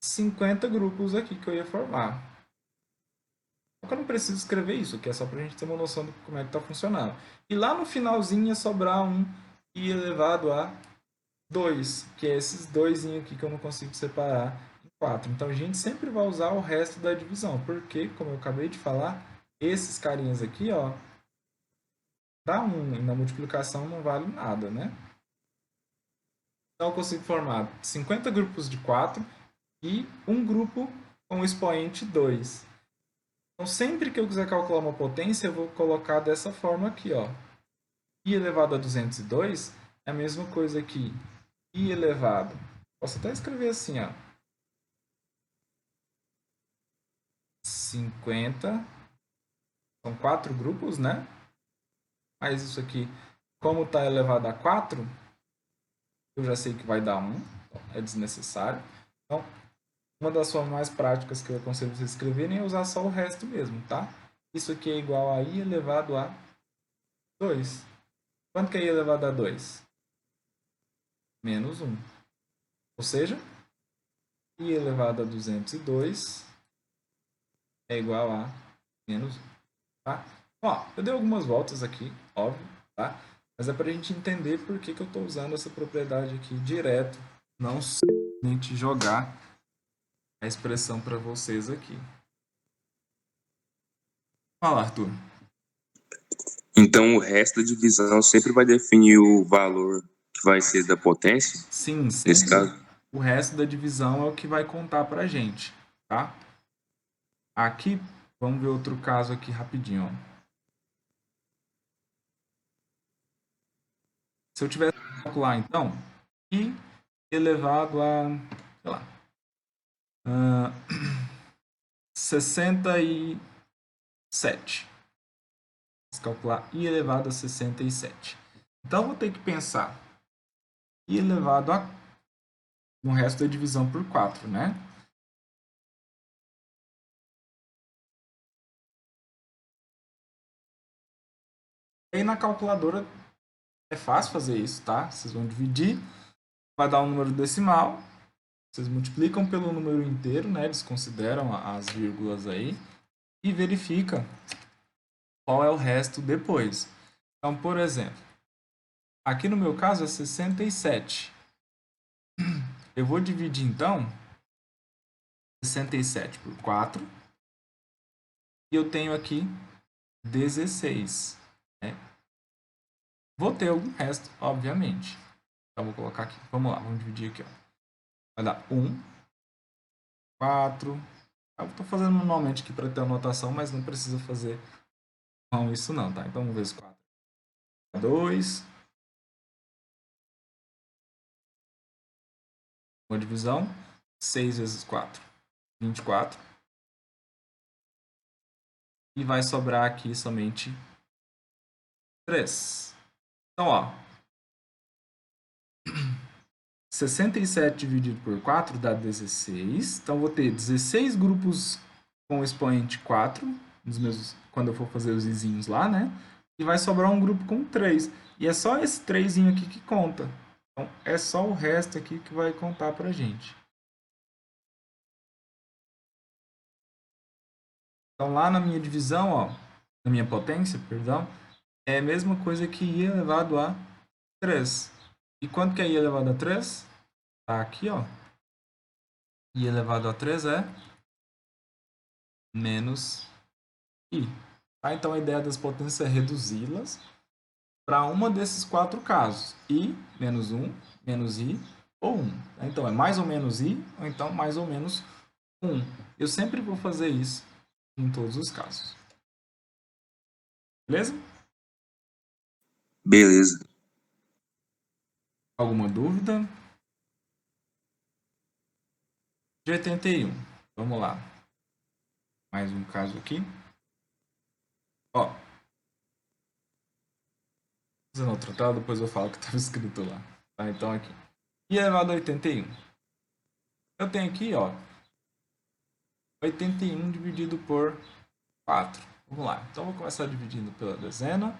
50 grupos aqui que eu ia formar. Só que eu não preciso escrever isso, que é só para a gente ter uma noção de como é que está funcionando. E lá no finalzinho ia sobrar um i elevado a 2, que é esses 2 aqui que eu não consigo separar em 4. Então a gente sempre vai usar o resto da divisão, porque, como eu acabei de falar, esses carinhas aqui, ó, dá 1, e na multiplicação não vale nada, né? Então eu consigo formar 50 grupos de 4 e um grupo com o expoente 2. Então sempre que eu quiser calcular uma potência, eu vou colocar dessa forma aqui, ó. I elevado a 202 é a mesma coisa que I elevado. Posso até escrever assim, ó. 50. São 4 grupos, né? Mas isso aqui, como está elevado a 4, eu já sei que vai dar 1. É desnecessário. Então, uma das formas mais práticas que eu aconselho vocês escreverem é usar só o resto mesmo, tá? Isso aqui é igual a I elevado a 2. Quanto que é I elevado a 2? Menos 1. Ou seja, I elevado a 202 é igual a menos 1. Tá? Ó, eu dei algumas voltas aqui, óbvio, tá? Mas é para a gente entender por que eu estou usando essa propriedade aqui direto, não simplesmente jogar a expressão para vocês aqui. Fala, Arthur. Então, o resto da divisão sempre vai definir o valor que vai ser da potência? Sim, Nesse sempre caso? o resto da divisão é o que vai contar para a gente, tá? Aqui, vamos ver outro caso aqui rapidinho, ó. Se eu tivesse que calcular, então, I elevado a, sei lá, 67. Vamos calcular I elevado a 67. Então, eu vou ter que pensar I elevado a no resto da divisão por 4, né? E aí, na calculadora, é fácil fazer isso, tá? Vocês vão dividir, vai dar um número decimal, vocês multiplicam pelo número inteiro, né? Eles consideram as vírgulas aí e verifica qual é o resto depois. Então, por exemplo, aqui no meu caso é 67. Eu vou dividir, então, 67 por 4 e eu tenho aqui 16. Né? Vou ter algum resto, obviamente. Então, vou colocar aqui. Vamos lá, vamos dividir aqui. Ó. Vai dar 1, 4. Eu estou fazendo manualmente aqui para ter anotação, mas não precisa fazer com isso não, tá? Então, 1 vezes 4 é 2. Uma divisão. 6 vezes 4, 24. E vai sobrar aqui somente 3. Então, ó. 67 dividido por 4 dá 16. Então, vou ter 16 grupos com o expoente 4, nos meus, quando eu for fazer os izinhos lá, né? E vai sobrar um grupo com 3. E é só esse 3 aqui que conta. Então, é só o resto aqui que vai contar pra gente. Então, lá na minha divisão, ó, na minha potência, perdão, é a mesma coisa que i elevado a 3. E quanto que é i elevado a 3? Tá aqui, ó. I elevado a 3 é menos i. Tá? Então, a ideia das potências é reduzi-las para uma desses 4 casos. I menos 1, menos i ou 1. Então, é mais ou menos i, ou então mais ou menos 1. Eu sempre vou fazer isso em todos os casos. Beleza? Beleza. Alguma dúvida? De 81. Vamos lá. Mais um caso aqui. Ó. Fazendo o tratado, depois eu falo o que estava escrito lá. Tá? Então, aqui. I elevado a 81. Eu tenho aqui, ó. 81 dividido por 4. Vamos lá. Então, vou começar dividindo pela dezena.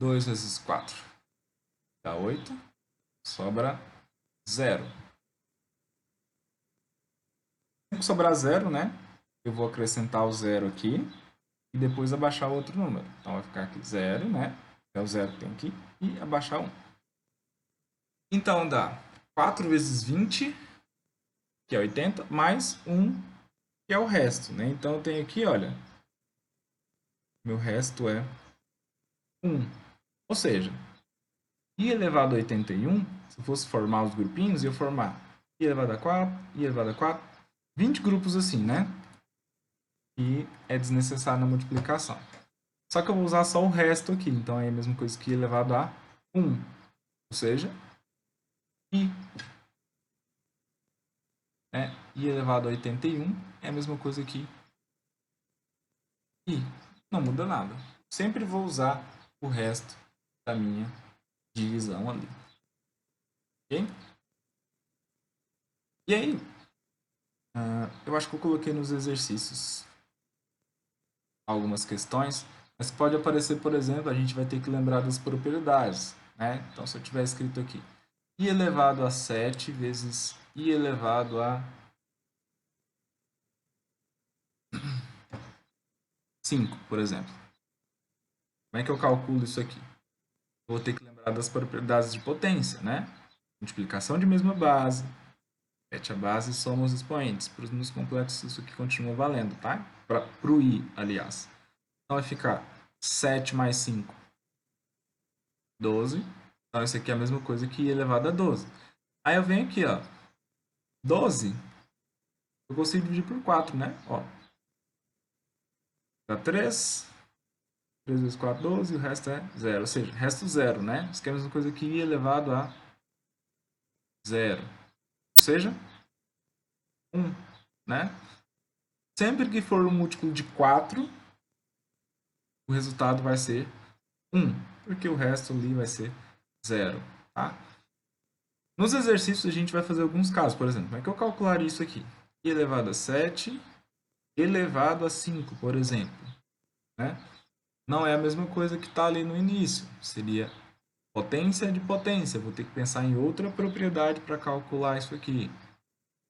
2 vezes 4 dá 8. Sobra 0. Se sobrar 0, né? Eu vou acrescentar o 0 aqui. E depois abaixar outro número. Então, vai ficar aqui 0, né? É o 0 que tem aqui. E abaixar 1. Então, dá 4 vezes 20, que é 80, mais 1, que é o resto, né? Então, eu tenho aqui, olha, meu resto é 1. Ou seja, i elevado a 81, se eu fosse formar os grupinhos, eu ia formar i elevado a 4, i elevado a 4, 20 grupos assim, né? E é desnecessário na multiplicação. Só que eu vou usar só o resto aqui, então é a mesma coisa que i elevado a 1. Ou seja, i. I elevado a 81 é a mesma coisa que i. Não muda nada. Sempre vou usar o resto da minha divisão ali. Ok? E aí, eu acho que eu coloquei nos exercícios algumas questões, mas pode aparecer, por exemplo, a gente vai ter que lembrar das propriedades. Né? Então, se eu tiver escrito aqui i elevado a 7 vezes i elevado a 5, por exemplo. Como é que eu calculo isso aqui? Vou ter que lembrar das propriedades de potência, né? Multiplicação de mesma base, repete a base e soma os expoentes. Para os números completos, isso aqui continua valendo, tá? Para o i, aliás. Então, vai ficar 7 mais 5, 12. Então, isso aqui é a mesma coisa que i elevado a 12. Aí eu venho aqui, ó. 12, eu consigo dividir por 4, né? Ó. Dá 3. 3 vezes 4, 12, e o resto é 0. Ou seja, resto 0, né? Isso aqui é a mesma coisa que i elevado a 0. Ou seja, 1, né? Sempre que for um múltiplo de 4, o resultado vai ser 1, porque o resto ali vai ser 0. Tá? Nos exercícios a gente vai fazer alguns casos. Por exemplo, como é que eu calcularia isso aqui? I elevado a 7 elevado a 5, por exemplo. Né? Não é a mesma coisa que está ali no início. Seria potência de potência. Vou ter que pensar em outra propriedade para calcular isso aqui.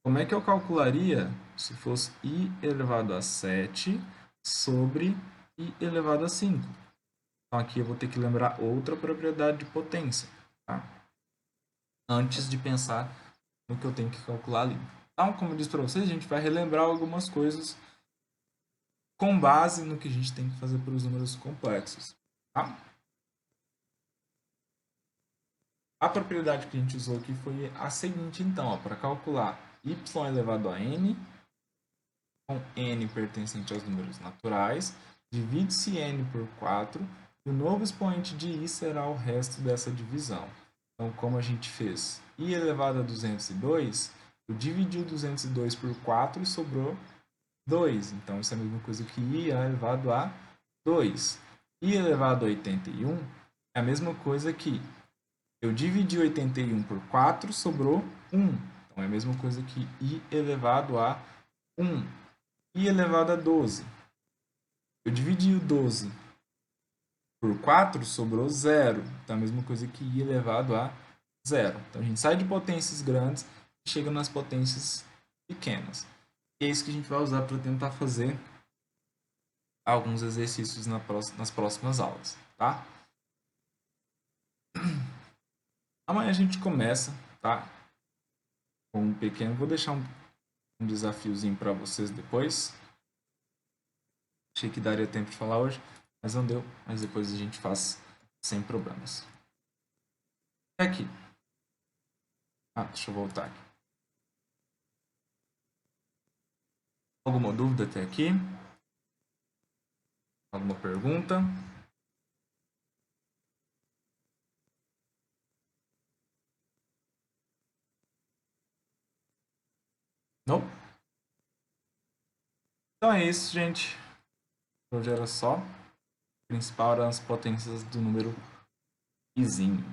Como é que eu calcularia se fosse i elevado a 7 sobre i elevado a 5? Então, aqui eu vou ter que lembrar outra propriedade de potência, tá? Antes de pensar no que eu tenho que calcular ali. Então, como eu disse para vocês, a gente vai relembrar algumas coisas com base no que a gente tem que fazer para os números complexos. Tá? A propriedade que a gente usou aqui foi a seguinte, então, para calcular y elevado a n, com n pertencente aos números naturais, divide-se n por 4, e o novo expoente de i será o resto dessa divisão. Então, como a gente fez i elevado a 202, eu dividi o 202 por 4 e sobrou 2. Então, isso é a mesma coisa que i elevado a 2. I elevado a 81 é a mesma coisa que eu dividi 81 por 4, sobrou 1. Então, é a mesma coisa que i elevado a 1. I elevado a 12. Eu dividi o 12 por 4, sobrou 0. Então, é a mesma coisa que i elevado a 0. Então, a gente sai de potências grandes e chega nas potências pequenas. E é isso que a gente vai usar para tentar fazer alguns exercícios nas próximas aulas, tá? Amanhã a gente começa, tá? Com um pequeno... Vou deixar um desafiozinho para vocês depois. Achei que daria tempo de falar hoje, mas não deu. Mas depois a gente faz sem problemas. Aqui. Deixa eu voltar aqui. Alguma dúvida até aqui? Alguma pergunta? Não? Então é isso, gente. Hoje era só. O principal eram as potências do número izinho.